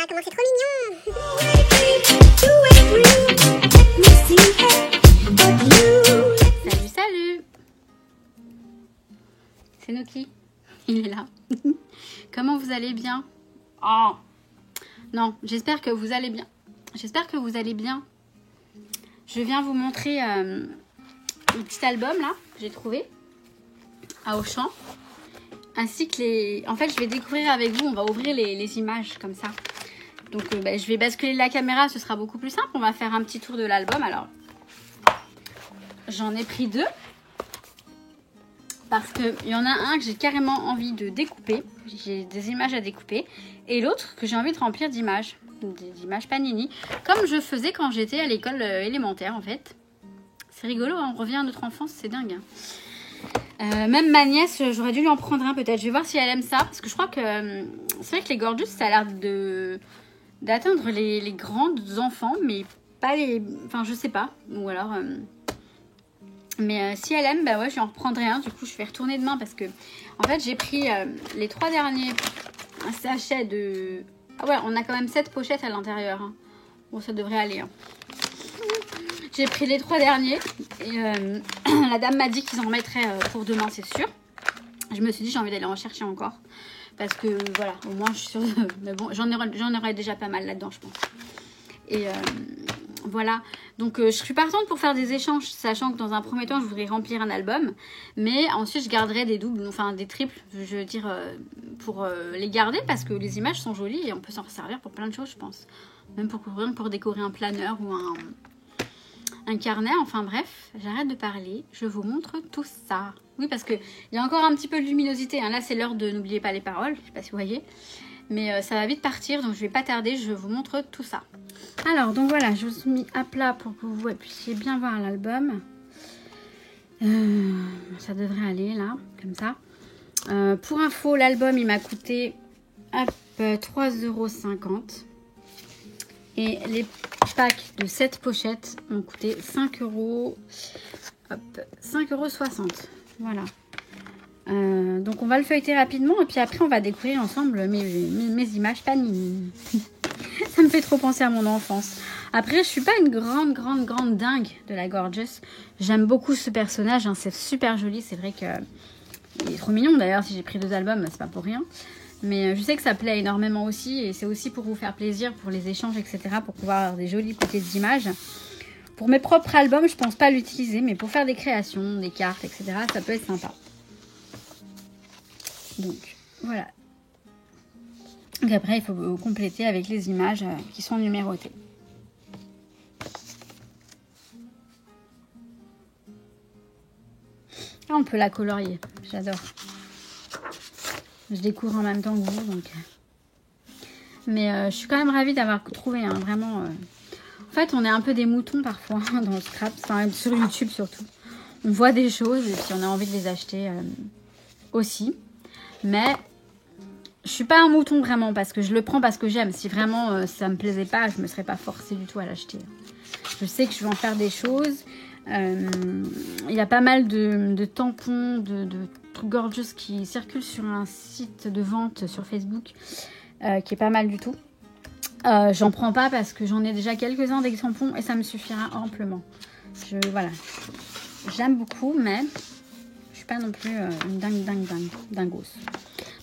comment c'est trop mignon. Salut, salut. C'est Noki. Il est là. Comment vous allez bien? Oh non, j'espère que vous allez bien. J'espère que vous allez bien. Je viens vous montrer le petit album là que j'ai trouvé à Auchan. Ainsi que les... En fait, je vais découvrir avec vous. On va ouvrir les images comme ça. Donc, je vais basculer la caméra. Ce sera beaucoup plus simple. On va faire un petit tour de l'album. Alors, j'en ai pris deux. Parce qu'il y en a un que j'ai carrément envie de découper. J'ai des images à découper. Et l'autre que j'ai envie de remplir d'images. Des images Panini. Comme je faisais quand j'étais à l'école élémentaire, en fait. C'est rigolo, hein, on revient à notre enfance. C'est dingue. Hein. Même ma nièce, j'aurais dû lui en prendre un peut-être. Je vais voir si elle aime ça. Parce que je crois que c'est vrai que les Gorgeous, ça a l'air d'atteindre les grands enfants. Mais pas les... Enfin, je sais pas. Ou alors... Mais si elle aime, bah ouais, je lui en reprendrai un. Du coup, je vais retourner demain parce que... En fait, j'ai pris les 3 derniers sachets de... Ah ouais, on a quand même 7 pochettes à l'intérieur. Hein. Bon, ça devrait aller. Hein. J'ai pris les 3 derniers. Et la dame m'a dit qu'ils en remettraient pour demain, c'est sûr. Je me suis dit, j'ai envie d'aller en chercher encore. Parce que, voilà, au moins, je suis sûre... Mais bon, j'en aurais déjà pas mal là-dedans, je pense. Et... Voilà, donc je suis partante pour faire des échanges, sachant que dans un premier temps, je voudrais remplir un album. Mais ensuite, je garderai des doubles, enfin des triples, je veux dire, pour les garder parce que les images sont jolies et on peut s'en servir pour plein de choses, je pense. Même pour décorer un planeur ou un carnet, enfin bref, j'arrête de parler, je vous montre tout ça. Oui, parce qu'il y a encore un petit peu de luminosité, hein. Là, c'est l'heure de n'oubliez pas les paroles, je sais pas si vous voyez. Mais ça va vite partir, donc je vais pas tarder, je vous montre tout ça. Alors, donc voilà, je vous suis mis à plat pour que vous puissiez bien voir l'album. Ça devrait aller là, comme ça. Pour info, l'album, il m'a coûté 3,50 €. Et les packs de 7 pochettes m'ont coûté 5 €. Hop, 5,60 €. Voilà. Donc on va le feuilleter rapidement et puis après on va découvrir ensemble mes images Panini. Ça me fait trop penser à mon enfance. Après je suis pas une grande dingue de la Gorgeous. J'aime beaucoup ce personnage, hein, c'est super joli. C'est vrai que il est trop mignon d'ailleurs. Si j'ai pris 2 albums, c'est pas pour rien. Mais je sais que ça plaît énormément aussi et c'est aussi pour vous faire plaisir, pour les échanges, etc. Pour pouvoir avoir des jolies petites images. Pour mes propres albums, je pense pas l'utiliser, mais pour faire des créations, des cartes, etc. ça peut être sympa. Donc, voilà. Donc après, il faut compléter avec les images qui sont numérotées. Ah, on peut la colorier. J'adore. Je découvre en même temps que vous, donc... Mais je suis quand même ravie d'avoir trouvé, hein, vraiment... En fait, on est un peu des moutons parfois dans le scrap, enfin, sur YouTube surtout. On voit des choses et puis on a envie de les acheter aussi. Mais je suis pas un mouton vraiment parce que je le prends parce que j'aime. Si vraiment ça me plaisait pas, je me serais pas forcée du tout à l'acheter. Je sais que je vais en faire des choses. Il y a pas mal de tampons, de trucs Gorgeous qui circulent sur un site de vente sur Facebook qui est pas mal du tout. J'en prends pas parce que j'en ai déjà quelques-uns des tampons et ça me suffira amplement. Voilà. J'aime beaucoup, mais je suis pas non plus une dingos.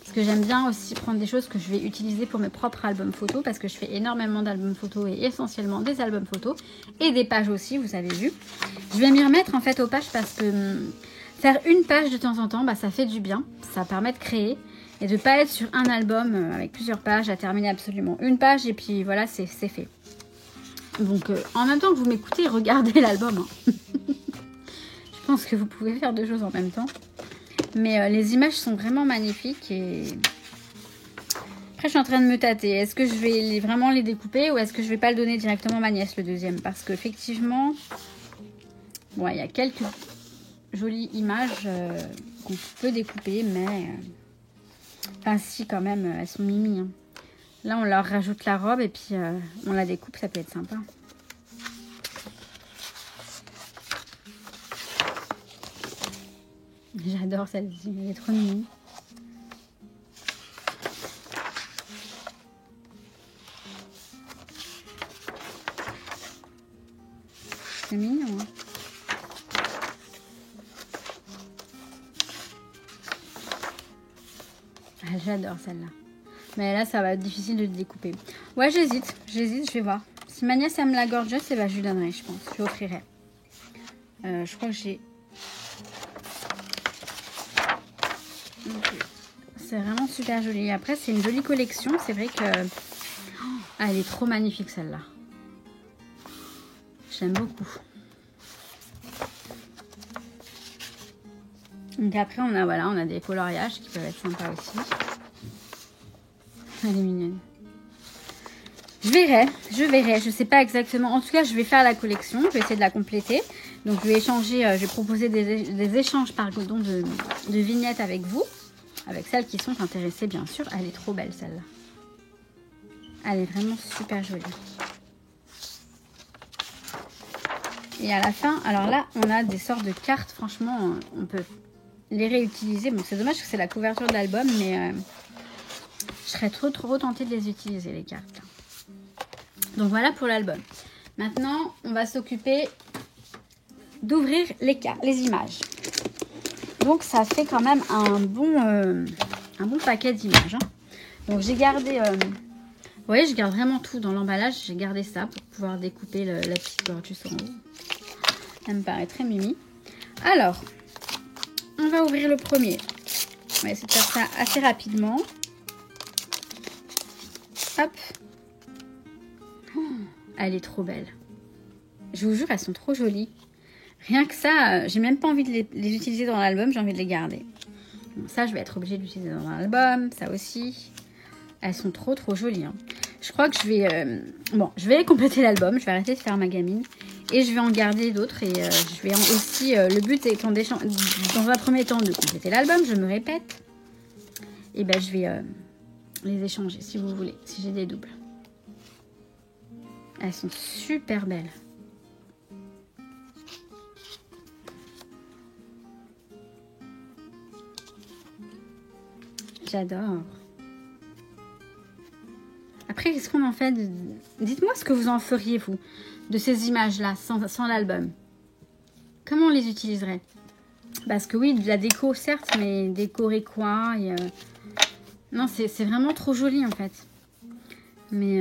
Parce que j'aime bien aussi prendre des choses que je vais utiliser pour mes propres albums photos. Parce que je fais énormément d'albums photos et essentiellement des albums photos. Et des pages aussi, vous avez vu. Je vais m'y remettre en fait aux pages parce que faire une page de temps en temps, bah, ça fait du bien. Ça permet de créer et de ne pas être sur un album avec plusieurs pages à terminer absolument une page. Et puis voilà, c'est fait. Donc en même temps que vous m'écoutez, regardez l'album. Hein. Je pense que vous pouvez faire 2 choses en même temps. Mais les images sont vraiment magnifiques et après je suis en train de me tâter. Est-ce que je vais vraiment les découper ou est-ce que je vais pas le donner directement à ma nièce le deuxième? Parce qu'effectivement, bon, il y a quelques jolies images qu'on peut découper, mais enfin si quand même, elles sont mimi. Hein. Là on leur rajoute la robe et puis on la découpe, ça peut être sympa. J'adore celle-ci, elle est trop mignonne. J'adore celle-là. Mais là, ça va être difficile de découper. Ouais, j'hésite, je vais voir. Si ma nièce aime la gorgeuse, eh ben, je lui donnerai, je pense. Je lui offrirai. Je crois que j'ai... C'est vraiment super joli. Après, c'est une jolie collection. C'est vrai que... Ah, elle est trop magnifique, celle-là. J'aime beaucoup. Donc après, on a des coloriages qui peuvent être sympas aussi. Elle est mignonne. Je verrai. Je sais pas exactement. En tout cas, je vais faire la collection. Je vais essayer de la compléter. Donc, je vais échanger, je vais proposer des échanges pardon, de vignettes avec vous. Avec celles qui sont intéressées, bien sûr. Elle est trop belle, celle-là. Elle est vraiment super jolie. Et à la fin, alors là, on a des sortes de cartes. Franchement, on peut les réutiliser. Bon, c'est dommage que c'est la couverture de l'album, mais je serais trop tentée de les utiliser, les cartes. Là. Donc voilà pour l'album. Maintenant, on va s'occuper d'ouvrir les images. Donc ça fait quand même un bon paquet d'images. Hein. Donc j'ai gardé... vous voyez, je garde vraiment tout dans l'emballage. J'ai gardé ça pour pouvoir découper la petite gorgeuse en haut. Elle me paraît très mimi. Alors, on va ouvrir le premier. On va essayer de faire ça assez rapidement. Hop. Oh, elle est trop belle. Je vous jure, elles sont trop jolies. Rien que ça, j'ai même pas envie de les utiliser dans l'album. J'ai envie de les garder. Bon, ça, je vais être obligée d'utiliser dans l'album. Ça aussi. Elles sont trop jolies. Hein. Je crois que je vais... je vais compléter l'album. Je vais arrêter de faire ma gamine. Et je vais en garder d'autres. Et je vais aussi... le but étant dans un premier temps de compléter l'album. Je me répète. Et ben je vais les échanger si vous voulez. Si j'ai des doubles. Elles sont super belles. J'adore. Après, qu'est-ce qu'on en fait Dites-moi ce que vous en feriez, vous, de ces images-là, sans l'album. Comment on les utiliserait? Parce que oui, de la déco, certes, mais décorer quoi Non, c'est vraiment trop joli, en fait. Mais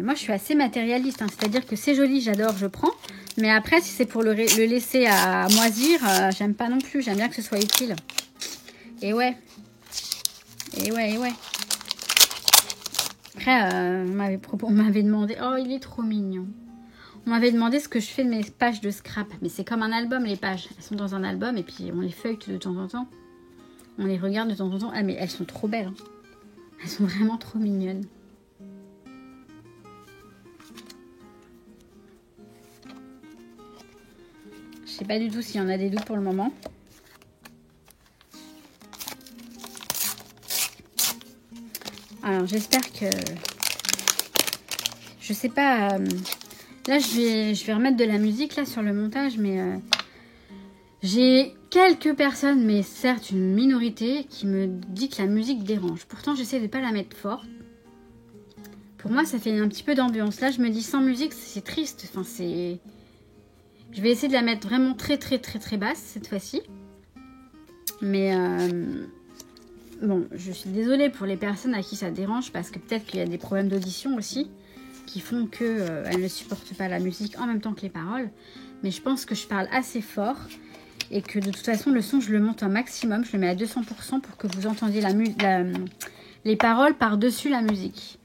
moi, je suis assez matérialiste. Hein, c'est-à-dire que c'est joli, j'adore, je prends. Mais après, si c'est pour le laisser à moisir, j'aime pas non plus. J'aime bien que ce soit utile. Et ouais. Après, on m'avait demandé... Oh, il est trop mignon. On m'avait demandé ce que je fais de mes pages de scrap. Mais c'est comme un album, les pages. Elles sont dans un album et puis on les feuillete de temps en temps. On les regarde de temps en temps. Ah, mais elles sont trop belles. Hein. Elles sont vraiment trop mignonnes. Je sais pas du tout s'il y en a des doutes pour le moment. Alors, j'espère que... Je sais pas... Là, je vais remettre de la musique là sur le montage, mais... J'ai quelques personnes, mais certes une minorité, qui me dit que la musique dérange. Pourtant, j'essaie de ne pas la mettre forte. Pour moi, ça fait un petit peu d'ambiance. Là, je me dis sans musique, c'est triste. Enfin, c'est... Je vais essayer de la mettre vraiment très basse cette fois-ci. Mais... Bon, je suis désolée pour les personnes à qui ça dérange parce que peut-être qu'il y a des problèmes d'audition aussi qui font qu'elles ne supportent pas la musique en même temps que les paroles. Mais je pense que je parle assez fort et que de toute façon, le son, je le monte un maximum. Je le mets à 200% pour que vous entendiez les paroles par-dessus la musique.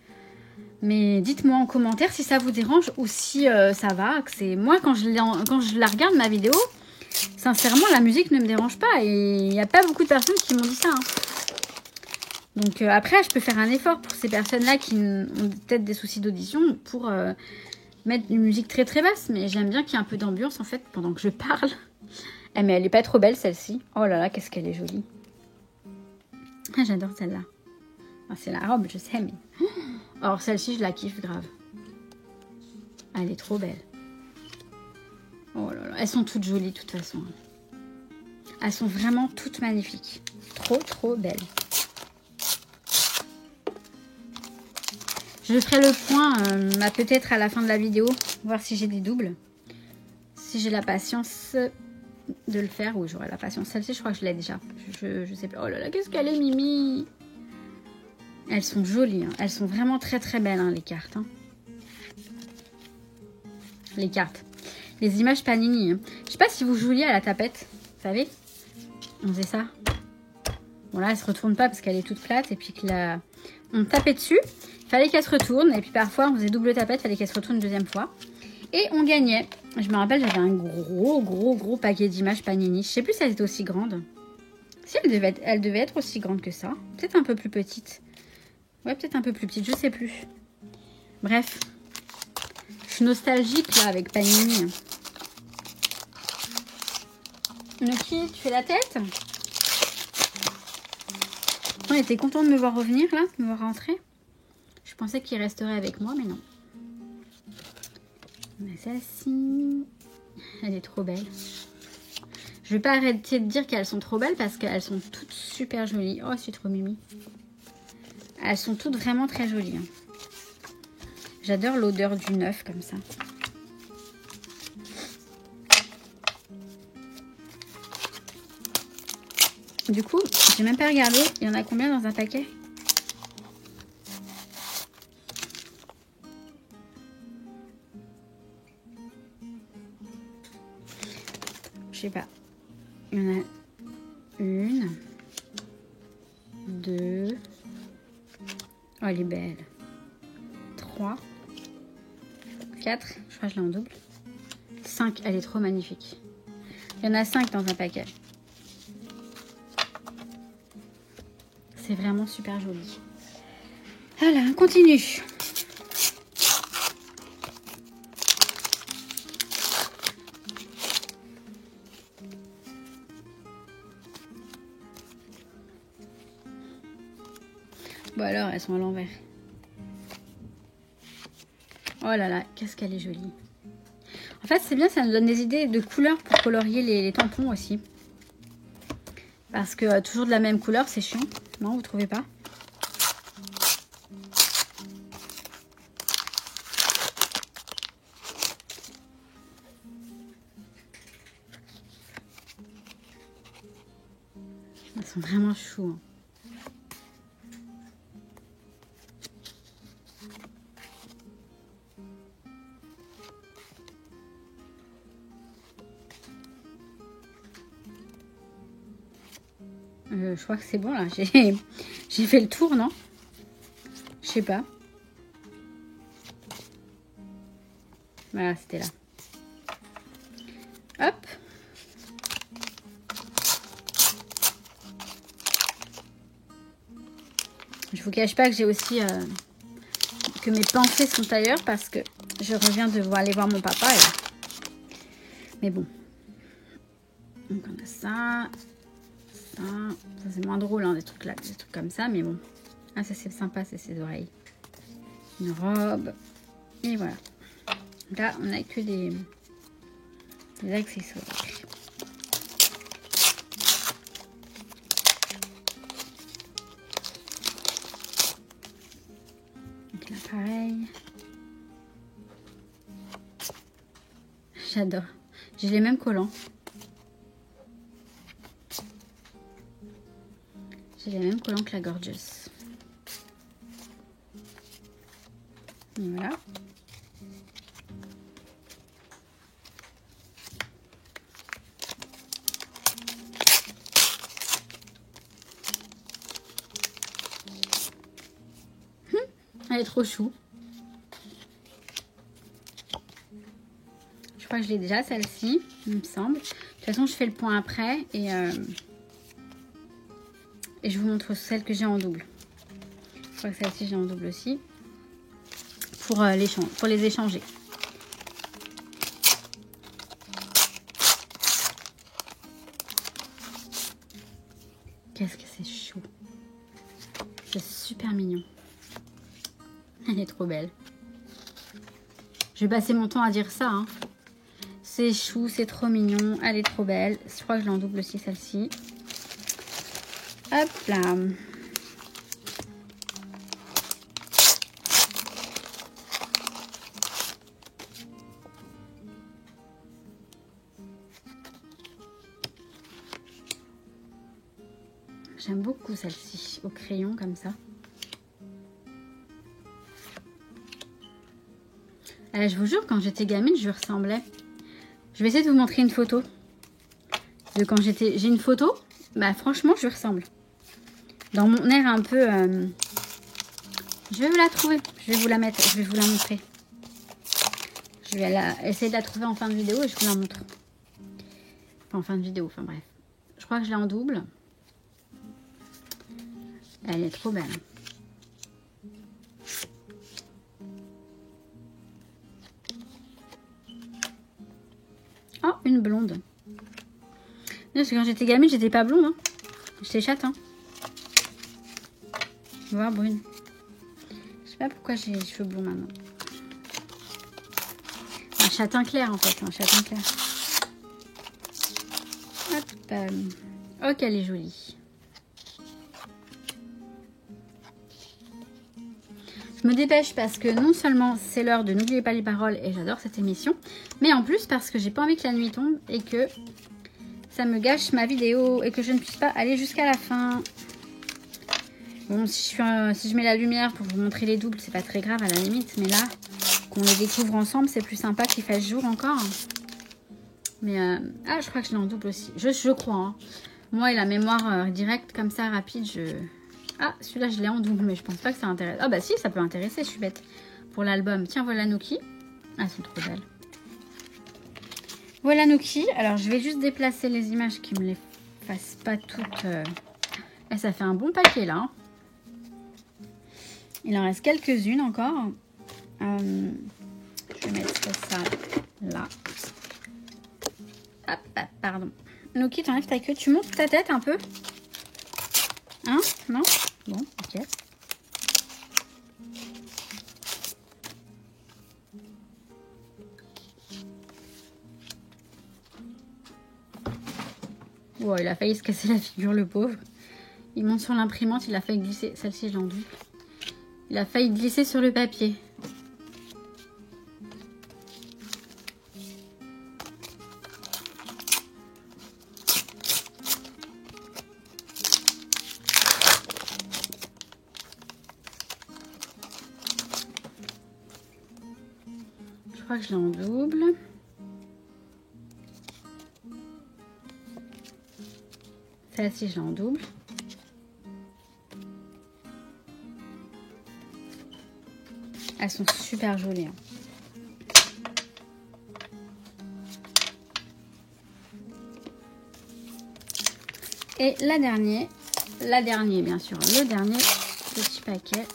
Mais dites-moi en commentaire si ça vous dérange ou si ça va. Moi, quand je la regarde, ma vidéo, sincèrement, la musique ne me dérange pas. Et il n'y a pas beaucoup de personnes qui m'ont dit ça. Hein. Donc après, je peux faire un effort pour ces personnes-là qui ont peut-être des soucis d'audition pour mettre une musique très basse. Mais j'aime bien qu'il y ait un peu d'ambiance en fait pendant que je parle. Mais elle est pas trop belle celle-ci. Oh là là, qu'est-ce qu'elle est jolie. Ah, j'adore celle-là. Ah, c'est la robe, je sais, mais... Or celle-ci, je la kiffe grave. Elle est trop belle. Oh là là, elles sont toutes jolies de toute façon. Elles sont vraiment toutes magnifiques. Trop belles. Je ferai le point peut-être à la fin de la vidéo, voir si j'ai des doubles. Si j'ai la patience de le faire. Oui, j'aurai la patience. Celle-ci, je crois que je l'ai déjà. Je sais pas. Oh là là, qu'est-ce qu'elle est, Mimi. Elles sont jolies. Hein. Elles sont vraiment très très belles, hein, les cartes. Hein. Les cartes. Les images Panini. Hein. Je sais pas si vous jouiez à la tapette. Vous savez? On faisait ça. Bon là, elle se retourne pas parce qu'elle est toute plate. Et puis que là, on tapait dessus. Il fallait qu'elle se retourne. Et puis parfois, on faisait double tapette. Il fallait qu'elle se retourne une deuxième fois. Et on gagnait. Je me rappelle, j'avais un gros paquet d'images Panini. Je sais plus si elle était aussi grande. Si, elle devait être aussi grande que ça. Peut-être un peu plus petite. Ouais, peut-être un peu plus petite. Je sais plus. Bref. Je suis nostalgique là avec Panini. Nuki, tu fais la tête? On était content de me voir revenir là, de me voir rentrer. Je pensais qu'il resterait avec moi, mais non. Mais celle-ci, elle est trop belle. Je vais pas arrêter de dire qu'elles sont trop belles parce qu'elles sont toutes super jolies. Oh, c'est trop mimi. Elles sont toutes vraiment très jolies. Hein. J'adore l'odeur du neuf comme ça. Du coup, j'ai même pas regardé. Il y en a combien dans un paquet? Je sais pas. Il y en a une, deux. Oh, elle est belle. 3, 4. Je crois que je l'ai en double. 5. Elle est trop magnifique. Il y en a 5 dans un paquet. C'est vraiment super joli. Voilà, on continue. Bon alors, elles sont à l'envers. Oh là là, qu'est-ce qu'elle est jolie. En fait, c'est bien, ça nous donne des idées de couleurs pour colorier les tampons aussi. Parce que toujours de la même couleur, c'est chiant. Non, vous trouvez pas? Elles sont vraiment chou. Hein. Je crois que c'est bon là. J'ai fait le tour, non? Je sais pas. Voilà, c'était là. Hop. Je vous cache pas que j'ai aussi que mes pensées sont ailleurs parce que je reviens de aller voir mon papa. Mais bon. Donc on a ça. Ça c'est moins drôle, hein, des trucs là, des trucs comme ça, mais bon. Ah, ça c'est sympa, c'est ses oreilles. Une robe. Et voilà. Là, on n'a que des accessoires. Donc là, pareil. J'adore. J'ai les mêmes collants. J'ai les mêmes collants que la Gorgeous. Et voilà. Elle est trop chou. Je crois que je l'ai déjà celle-ci, il me semble. De toute façon, je fais le point après et je vous montre celle que j'ai en double. Je crois que celle-ci, j'ai en double aussi. Pour les échanger. Qu'est-ce que c'est chou. C'est super mignon. Elle est trop belle. Je vais passer mon temps à dire ça. Hein. C'est chou, c'est trop mignon. Elle est trop belle. Je crois que je l'en double aussi celle-ci. Hop là. J'aime beaucoup celle-ci, au crayon comme ça. Alors, je vous jure, quand j'étais gamine, je lui ressemblais. Je vais essayer de vous montrer une photo. De quand j'étais... J'ai une photo. Bah franchement, je lui ressemble. Dans mon air un peu... Je vais vous la trouver. Je vais vous la mettre. Je vais vous la montrer. Je vais essayer de la trouver en fin de vidéo et je vous la montre. Enfin, en fin de vidéo. Enfin bref. Je crois que je l'ai en double. Elle est trop belle. Oh, une blonde. Parce que quand j'étais gamine, j'étais pas blonde. Hein. J'étais châtain. Voir brune. Je sais pas pourquoi j'ai les cheveux blonds maintenant. Un châtain clair en fait. Un châtain clair. Hop. Oh, qu'elle est jolie. Je me dépêche parce que non seulement c'est l'heure de N'oubliez pas les paroles et j'adore cette émission, mais en plus parce que j'ai pas envie que la nuit tombe et que ça me gâche ma vidéo et que je ne puisse pas aller jusqu'à la fin. Bon, si je mets la lumière pour vous montrer les doubles, c'est pas très grave à la limite, mais là, qu'on les découvre ensemble, c'est plus sympa qu'il fasse jour encore. Mais, ah, je crois que je l'ai en double aussi. Je crois, hein. Moi et la mémoire directe, comme ça, rapide, Ah, celui-là, je l'ai en double, mais je pense pas que ça intéresse. Ah bah si, ça peut intéresser, je suis bête. Pour l'album. Tiens, voilà Nuki. Ah, elles sont trop belles. Voilà Nuki. Alors, je vais juste déplacer les images qui me les fassent pas toutes. Et ça fait un bon paquet, là. Hein. Il en reste quelques-unes encore. Je vais mettre ça là. Hop, hop, pardon. Nuki, t'enlèves ta queue. Tu montes ta tête un peu. Hein? Non? Bon, ok. Wow, il a failli se casser la figure, le pauvre. Il monte sur l'imprimante, il a failli glisser. Celle-ci, je l'ai en double. Il a failli glisser sur le papier. Je crois que je l'ai en double. Celle-ci, je l'ai en double. Elles sont super jolies. Hein. Et la dernière bien sûr, le dernier petit paquet.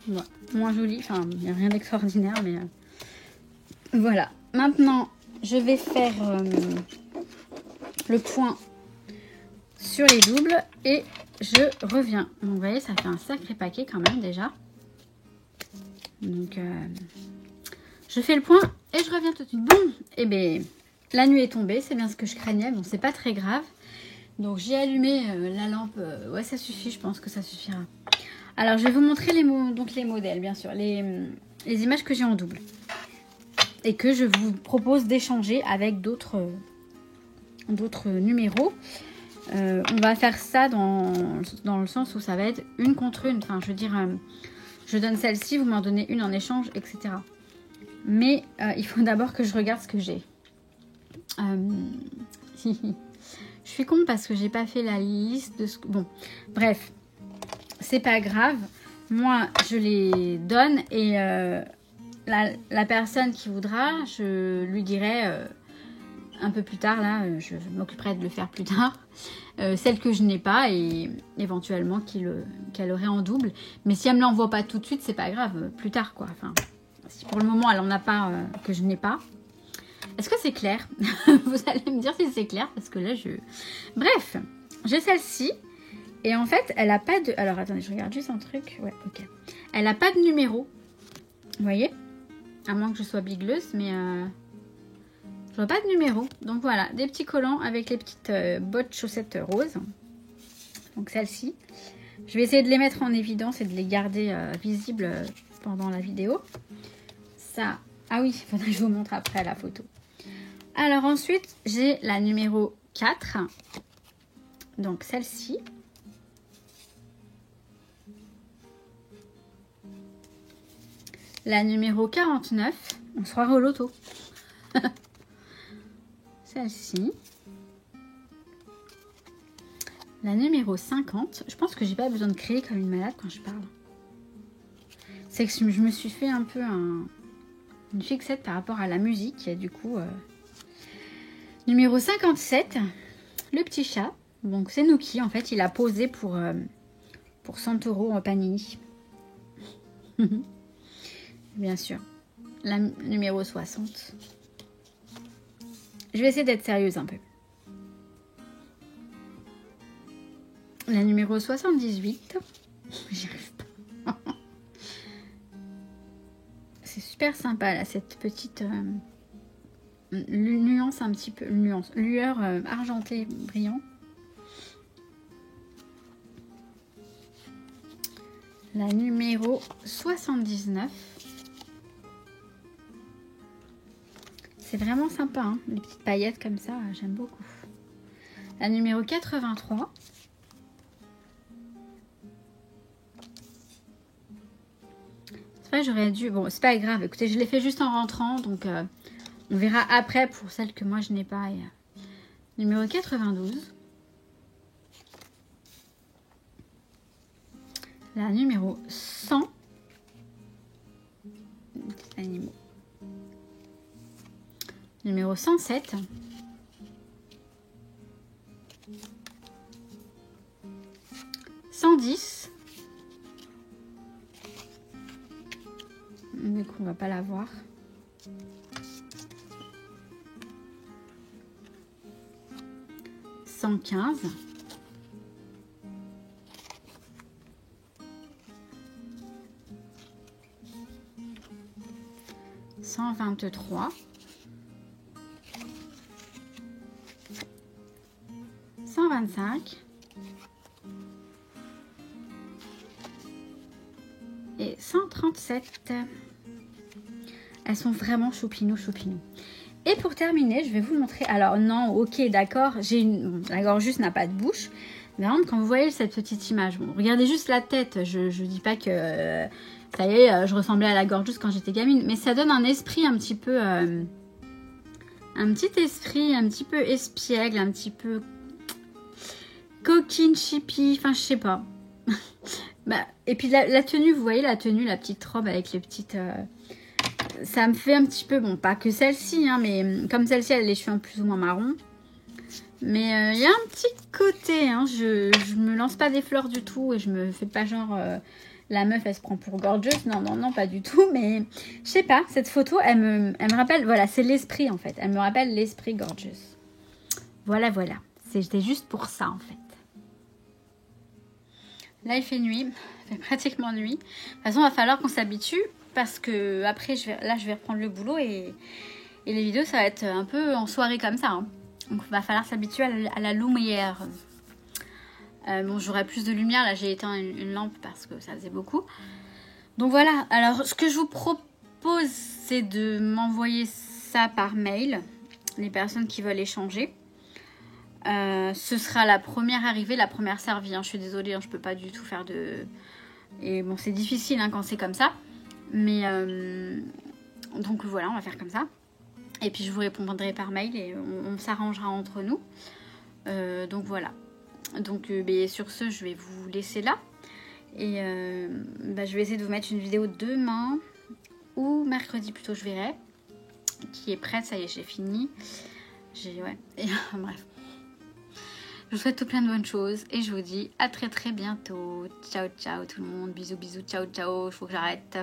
Voilà. Moins joli, enfin, il n'y a rien d'extraordinaire, mais voilà. Maintenant, je vais faire le point sur les doubles et je reviens. Donc, vous voyez, ça fait un sacré paquet quand même déjà. Donc, je fais le point et je reviens tout de suite. Bon, et bien, la nuit est tombée, c'est bien ce que je craignais. Bon, c'est pas très grave. Donc, j'ai allumé la lampe. Ouais, ça suffit, je pense que ça suffira. Alors, je vais vous montrer les modèles, bien sûr, les images que j'ai en double. Et que je vous propose d'échanger avec d'autres numéros. On va faire ça dans le sens où ça va être une contre une. Enfin, je veux dire, je donne celle-ci, vous m'en donnez une en échange, etc. Mais il faut d'abord que je regarde ce que j'ai. Je suis con parce que j'ai pas fait la liste de ce que... Bon, bref. C'est pas grave, moi je les donne et la personne qui voudra, je lui dirai un peu plus tard, là, je m'occuperai de le faire plus tard, celle que je n'ai pas et éventuellement qu'elle aurait en double. Mais si elle me l'envoie pas tout de suite, c'est pas grave, plus tard quoi. Enfin, si pour le moment elle en a pas, que je n'ai pas. Est-ce que c'est clair? Vous allez me dire si c'est clair parce que là Bref, j'ai celle-ci. Et en fait, elle a pas de... Alors, attendez, je regarde juste un truc. Ouais, ok. Elle a pas de numéro. Vous voyez? À moins que je sois bigleuse, mais... je vois pas de numéro. Donc, voilà. Des petits collants avec les petites bottes chaussettes roses. Donc, celle-ci. Je vais essayer de les mettre en évidence et de les garder visibles pendant la vidéo. Ça... Ah oui, il faudrait que je vous montre après la photo. Alors ensuite, j'ai la numéro 4. Donc celle-ci. La numéro 49. On se croirait au loto. Celle-ci. La numéro 50. Je pense que j'ai pas besoin de crier comme une malade quand je parle. C'est que je me suis fait un peu une fixette par rapport à la musique. Et du coup, numéro 57. Le petit chat. Donc c'est Nuki. En fait, il a posé pour 100 € en Panini. Bien sûr. La numéro 60. Je vais essayer d'être sérieuse un peu. La numéro 78. J'y arrive pas. C'est super sympa là, cette petite nuance un petit peu. Lueur argentée brillant. La numéro 79. C'est vraiment sympa, hein, les petites paillettes comme ça, j'aime beaucoup. La numéro 83. C'est vrai, j'aurais dû... Bon, c'est pas grave, écoutez, je l'ai fait juste en rentrant, donc on verra après pour celle que moi je n'ai pas. Et, numéro 92. La numéro 100. Petits animaux. Numéro 107. Du coup, on va pas la voir. « 115. » 123. 125. Et 137. Elles sont vraiment choupinou. Et pour terminer, je vais vous le montrer. Alors non, ok, d'accord. La gorgeuse n'a pas de bouche. Mais par contre, quand vous voyez cette petite image, bon, regardez juste la tête. Je dis pas que ça y est, je ressemblais à la gorgeuse quand j'étais gamine. Mais ça donne un esprit un petit peu... un petit esprit un petit peu espiègle, un petit peu coquine, chippy. Enfin, je sais pas. Bah, et puis la tenue, vous voyez la tenue, la petite robe avec les petites... ça me fait un petit peu... Bon, pas que celle-ci, hein, mais comme celle-ci, elle a les cheveux en plus ou moins marron. Mais il y a un petit côté, hein, je me lance pas des fleurs du tout et je me fais pas genre... la meuf, elle se prend pour gorgeous. Non, pas du tout. Mais je sais pas, cette photo, elle me rappelle... Voilà, c'est l'esprit en fait. Elle me rappelle l'esprit gorgeous. Voilà. C'était juste pour ça en fait. Là, il fait nuit. Il fait pratiquement nuit. De toute façon, il va falloir qu'on s'habitue parce que après, je vais reprendre le boulot et les vidéos, ça va être un peu en soirée comme ça. Hein. Donc, il va falloir s'habituer à la lumière. Bon, j'aurai plus de lumière. Là, j'ai éteint une lampe parce que ça faisait beaucoup. Donc, voilà. Alors, ce que je vous propose, c'est de m'envoyer ça par mail. Les personnes qui veulent échanger. Ce sera la première arrivée, la première servie. Hein. Je suis désolée, hein, je peux pas du tout faire de... Et bon, c'est difficile hein, quand c'est comme ça. Mais donc voilà, on va faire comme ça. Et puis je vous répondrai par mail et on s'arrangera entre nous. Donc voilà. Donc sur ce, je vais vous laisser là. Et je vais essayer de vous mettre une vidéo demain ou mercredi plutôt, je verrai. Qui est prête, ça y est, j'ai fini. Ouais. Et, bref. Je vous souhaite tout plein de bonnes choses et je vous dis à très bientôt. Ciao tout le monde. Bisous. Ciao. Il faut que j'arrête.